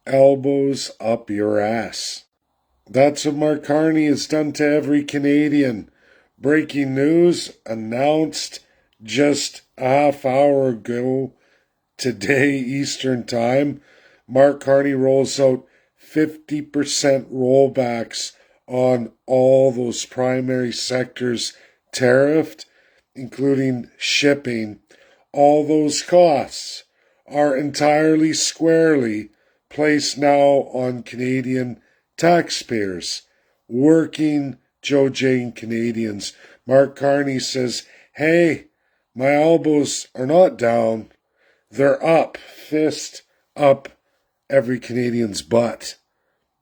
elbows up your ass. That's what Mark Carney has done to every Canadian. Breaking news announced just a half hour ago today, Eastern Time. Mark Carney rolls out 50% rollbacks on all those primary sectors tariffed, including shipping. All those costs are entirely squarely placed now on Canadian taxpayers, working Joe Jane Canadians. Mark Carney says, hey, my elbows are not down, they're up, fist up every Canadian's butt.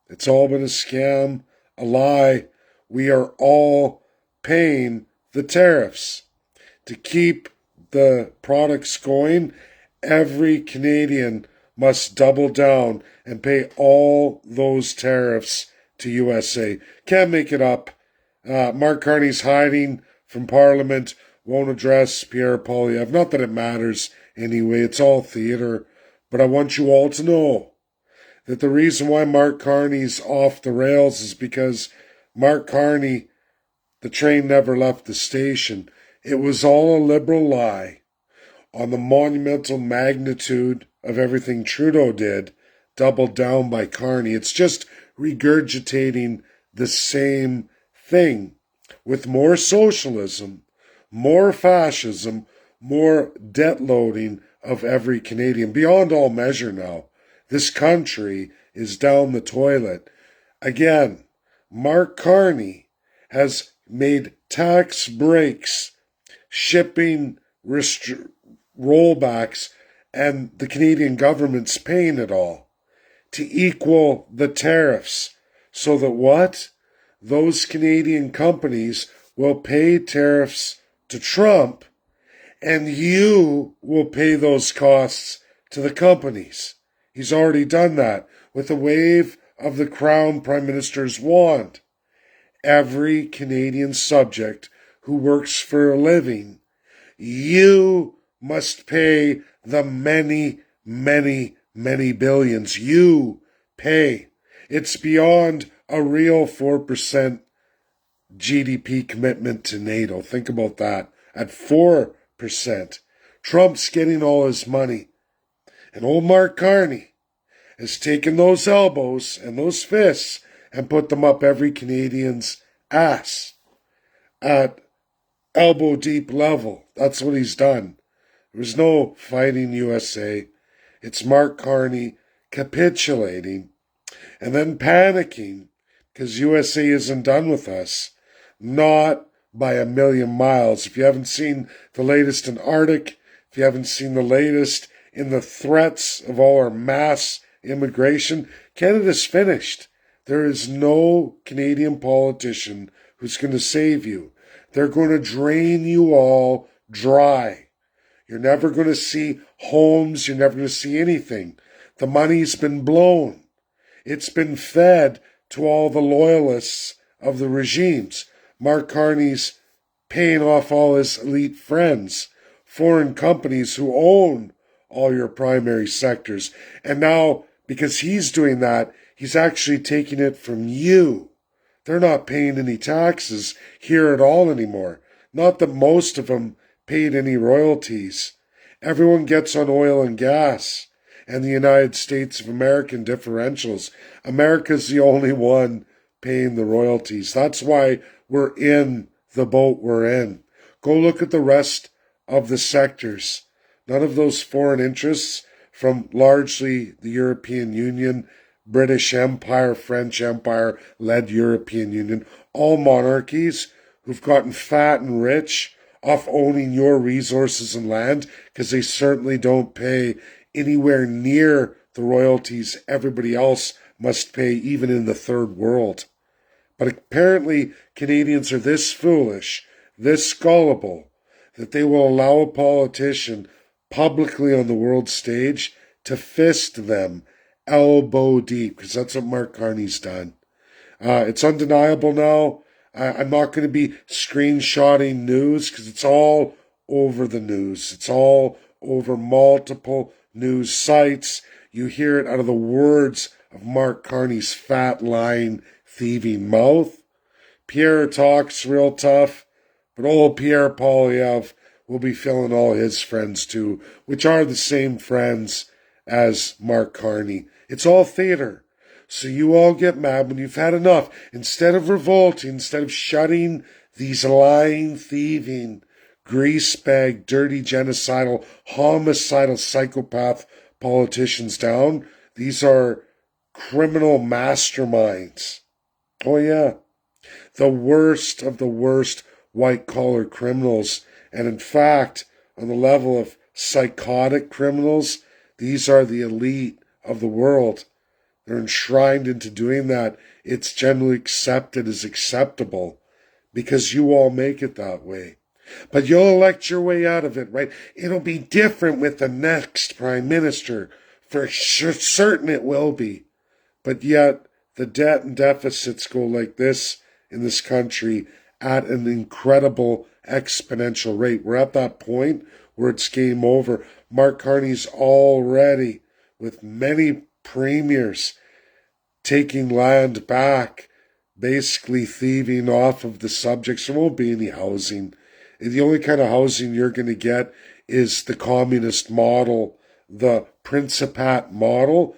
It's all been a scam, a lie. We are all paying the tariffs. To keep the products going, every Canadian must double down and pay all those tariffs to USA. Can't make it up. Mark Carney's hiding from Parliament, won't address Pierre Poilievre. Not that it matters anyway, it's all theatre. But I want you all to know that the reason why Mark Carney's off the rails is because Mark Carney, the train never left the station. It was all a liberal lie on the monumental magnitude of everything Trudeau did, doubled down by Carney. It's just regurgitating the same thing with more socialism, more fascism, more debt loading of every Canadian. Beyond all measure now. This country is down the toilet. Again, Mark Carney has made tax breaks, shipping rollbacks, and the Canadian government's paying it all to equal the tariffs. So that what? Those Canadian companies will pay tariffs to Trump, and you will pay those costs to the companies. He's already done that with a wave of the Crown Prime Minister's wand. Every Canadian subject who works for a living, you must pay the many, many, many billions. You pay. It's beyond a real 4% GDP commitment to NATO. Think about that. At 4%, Trump's getting all his money. And old Mark Carney has taken those elbows and those fists and put them up every Canadian's ass at elbow deep level. That's what he's done. There's no fighting USA. It's Mark Carney capitulating and then panicking because USA isn't done with us. Not by a million miles. If you haven't seen the latest in Arctic, if you haven't seen the latest in the threats of all our mass immigration, Canada's finished. There is no Canadian politician who's going to save you. They're going to drain you all dry. You're never going to see homes. You're never going to see anything. The money's been blown. It's been fed to all the loyalists of the regimes. Mark Carney's paying off all his elite friends, foreign companies who own all your primary sectors. And now, because he's doing that, he's actually taking it from you. They're not paying any taxes here at all anymore. Not that most of them paid any royalties. Everyone gets on oil and gas and the United States of American differentials. America's the only one paying the royalties. That's why we're in the boat we're in. Go look at the rest of the sectors. None of those foreign interests from largely the European Union, British Empire, French Empire-led European Union, all monarchies who've gotten fat and rich off owning your resources and land because they certainly don't pay anywhere near the royalties everybody else must pay, even in the third world. But apparently Canadians are this foolish, this gullible, that they will allow a politician publicly on the world stage to fist them elbow deep, because that's what Mark Carney's done. It's undeniable now. I'm not going to be screenshotting news because it's all over the news. It's all over multiple news sites. You hear it out of the words of Mark Carney's fat, lying, thieving mouth. Pierre talks real tough, but old Pierre Poilievre will be filling all his friends too, which are the same friends as Mark Carney. It's all theater. So you all get mad when you've had enough. Instead of revolting, instead of shutting these lying, thieving, greasebag, dirty, genocidal, homicidal, psychopath politicians down, these are criminal masterminds. Oh yeah. The worst of the worst white-collar criminals. And in fact, on the level of psychotic criminals, these are the elite of the world. They're enshrined into doing that. It's generally accepted as acceptable because you all make it that way. But you'll elect your way out of it, right? It'll be different with the next prime minister. For sure, certain it will be. But yet, the debt and deficits go like this in this country at an incredible exponential rate. We're at that point where it's game over. Mark Carney's already, with many premiers, taking land back, basically thieving off of the subjects. There won't be any housing. The only kind of housing you're going to get is the communist model, the Principat model,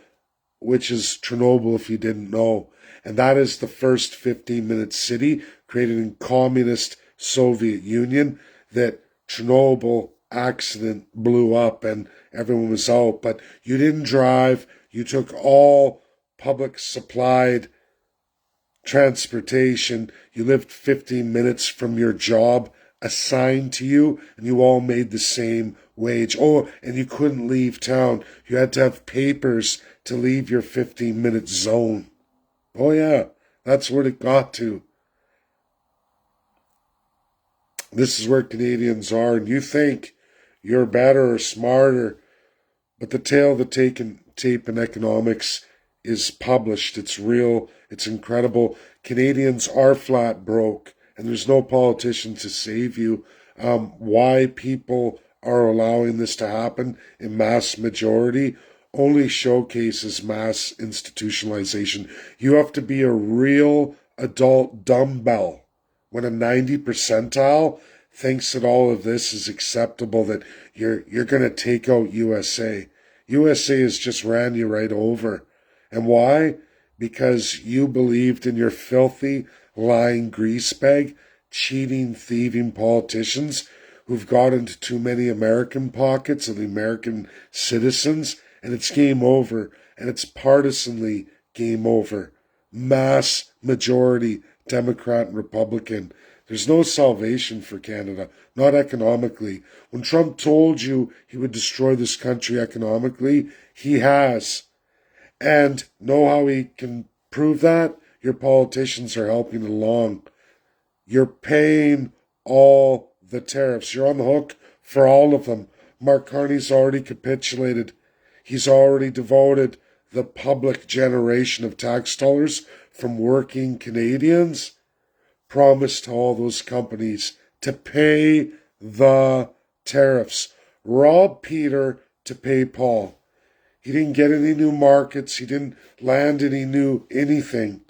which is Chernobyl if you didn't know. And that is the first 15-minute city created in communist Soviet Union that Chernobyl accident blew up and everyone was out. But you didn't drive. You took all public supplied transportation. You lived 15 minutes from your job assigned to you, and you all made the same wage. Oh, and you couldn't leave town. You had to have papers to leave your 15-minute zone. Oh yeah, that's what it got to. This is where Canadians are, and you think you're better or smarter, but the tale of the tape in economics is published. It's real. It's incredible. Canadians are flat broke, and there's no politician to save you. Why people are allowing this to happen in mass majority only showcases mass institutionalization. You have to be a real adult dumbbell when a 90 percentile thinks that all of this is acceptable, that you're going to take out USA. USA has just ran you right over. And why? Because you believed in your filthy, lying greasebag, cheating, thieving politicians who've got into too many American pockets of the American citizens, and it's game over, and it's partisanly game over. Mass majority, Democrat and Republican. There's no salvation for Canada, not economically. When Trump told you he would destroy this country economically, he has. And know how he can prove that? Your politicians are helping along. You're paying all the tariffs. You're on the hook for all of them. Mark Carney's already capitulated. He's already devoted the public generation of tax dollars from working Canadians, promised to all those companies to pay the tariffs. Rob Peter to pay Paul. He didn't get any new markets. He didn't land any new anything.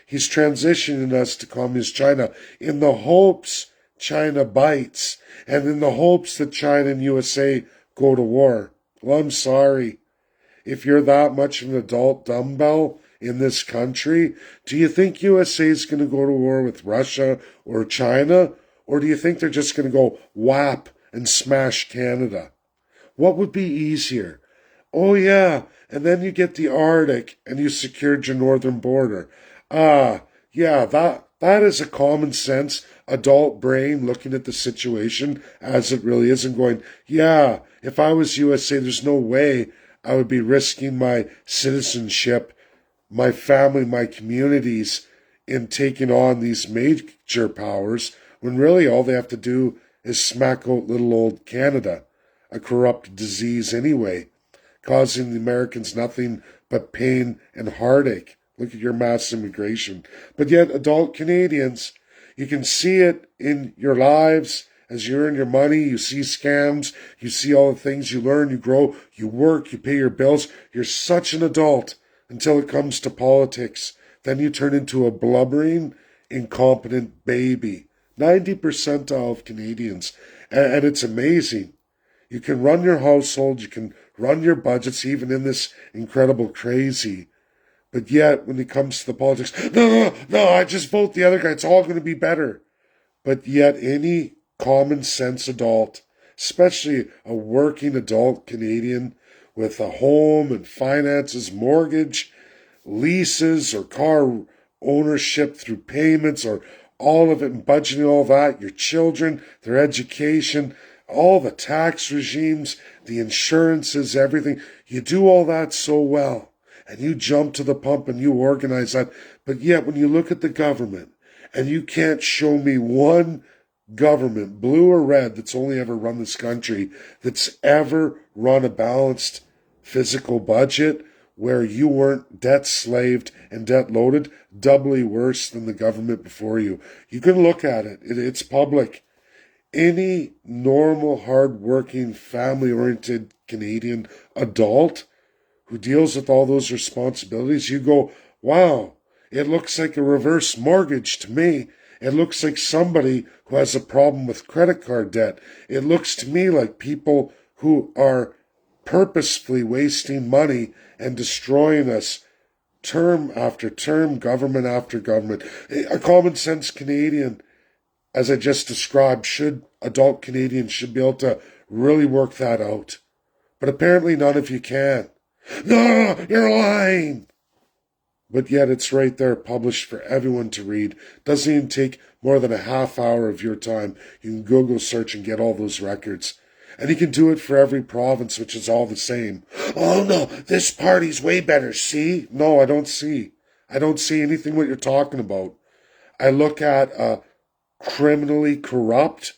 He's transitioning us to communist China in the hopes China bites and in the hopes that China and USA go to war. Well, I'm sorry. If you're that much of an adult dumbbell in this country, do you think USA is going to go to war with Russia or China? Or do you think they're just going to go whap and smash Canada? What would be easier? Oh yeah, and then you get the Arctic and you secured your northern border. Yeah, that is a common sense adult brain looking at the situation as it really is and going, yeah, if I was USA, there's no way I would be risking my citizenship, my family, my communities in taking on these major powers when really all they have to do is smack out little old Canada, a corrupt disease anyway, causing the Americans nothing but pain and heartache. Look at your mass immigration. But yet, adult Canadians, you can see it in your lives as you earn your money, you see scams, you see all the things you learn, you grow, you work, you pay your bills. You're such an adult until it comes to politics. Then you turn into a blubbering, incompetent baby. 90% of Canadians. And it's amazing. You can run your household, you can run your budgets, even in this incredible crazy. But yet, when it comes to the politics, no, I just vote the other guy. It's all going to be better. But yet, any common sense adult, especially a working adult Canadian with a home and finances, mortgage, leases, or car ownership through payments, or all of it and budgeting all that, your children, their education, all the tax regimes, the insurances, everything. You do all that so well, and you jump to the pump and you organize that. But yet, when you look at the government, and you can't show me one government, blue or red, that's only ever run this country, that's ever run a balanced physical budget where you weren't debt slaved and debt loaded, doubly worse than the government before you. You can look at it. It's public. Any normal, hard-working, family-oriented Canadian adult who deals with all those responsibilities, you go, wow, it looks like a reverse mortgage to me. It looks like somebody who has a problem with credit card debt. It looks to me like people who are purposefully wasting money and destroying us term after term, government after government. A common sense Canadian, as I just described, adult Canadians should be able to really work that out. But apparently none of you can. No, you're lying. But yet it's right there, published for everyone to read. Doesn't even take more than a half hour of your time. You can Google search and get all those records. And you can do it for every province, which is all the same. Oh no, this party's way better, see? No, I don't see. I don't see anything what you're talking about. I look at criminally corrupt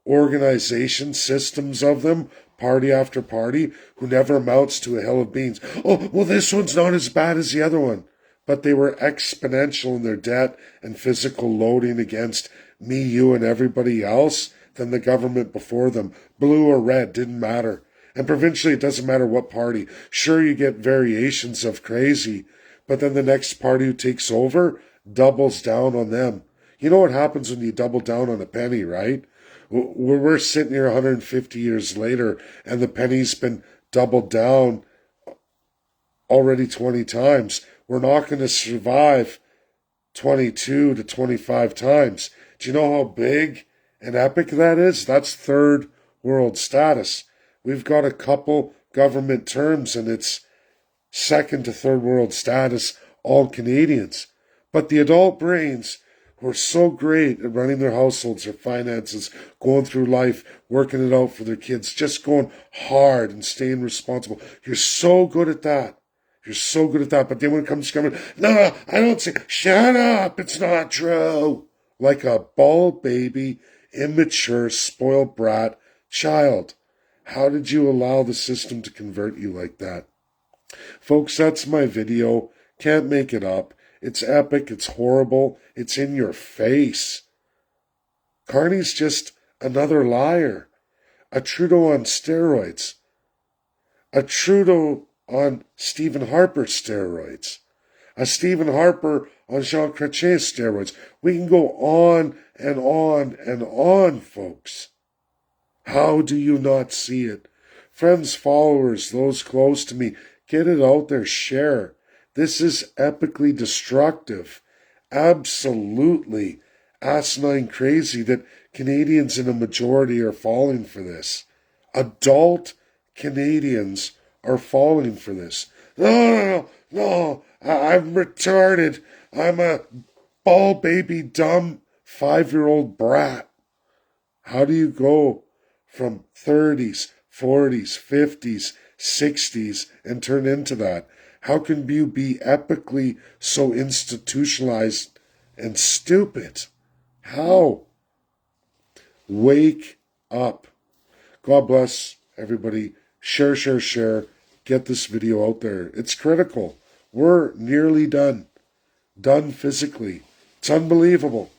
organization, systems of them, party after party, who never amounts to a hill of beans. Oh, well, this one's not as bad as the other one. But they were exponential in their debt and physical loading against me, you, and everybody else than the government before them. Blue or red, didn't matter. And provincially, it doesn't matter what party. Sure, you get variations of crazy, but then the next party who takes over doubles down on them. You know what happens when you double down on a penny, right? We're sitting here 150 years later, and the penny's been doubled down already 20 times. We're not going to survive 22 to 25 times. Do you know how big and epic that is? That's third world status. We've got a couple government terms, and it's second to third world status, all Canadians. But the adult brains who are so great at running their households, their finances, going through life, working it out for their kids, just going hard and staying responsible. You're so good at that. You're so good at that. But then when it comes to government, no, I don't say, shut up, it's not true. Like a bald baby, immature, spoiled brat child. How did you allow the system to convert you like that? Folks, that's my video. Can't make it up. It's epic. It's horrible. It's in your face. Carney's just another liar. A Trudeau on steroids. A Trudeau on Stephen Harper steroids. A Stephen Harper on Jean Chrétien steroids. We can go on and on and on, folks. How do you not see it? Friends, followers, those close to me, get it out there, share. This is epically destructive. Absolutely asinine crazy that Canadians in a majority are falling for this. Adult Canadians are falling for this. No, I'm retarded. I'm a bald baby, dumb 5-year-old brat. How do you go from 30s, 40s, 50s, 60s and turn into that? How can you be epically so institutionalized and stupid? How? Wake up. God bless everybody. Share. Get this video out there. It's critical. We're nearly done. Done physically. It's unbelievable.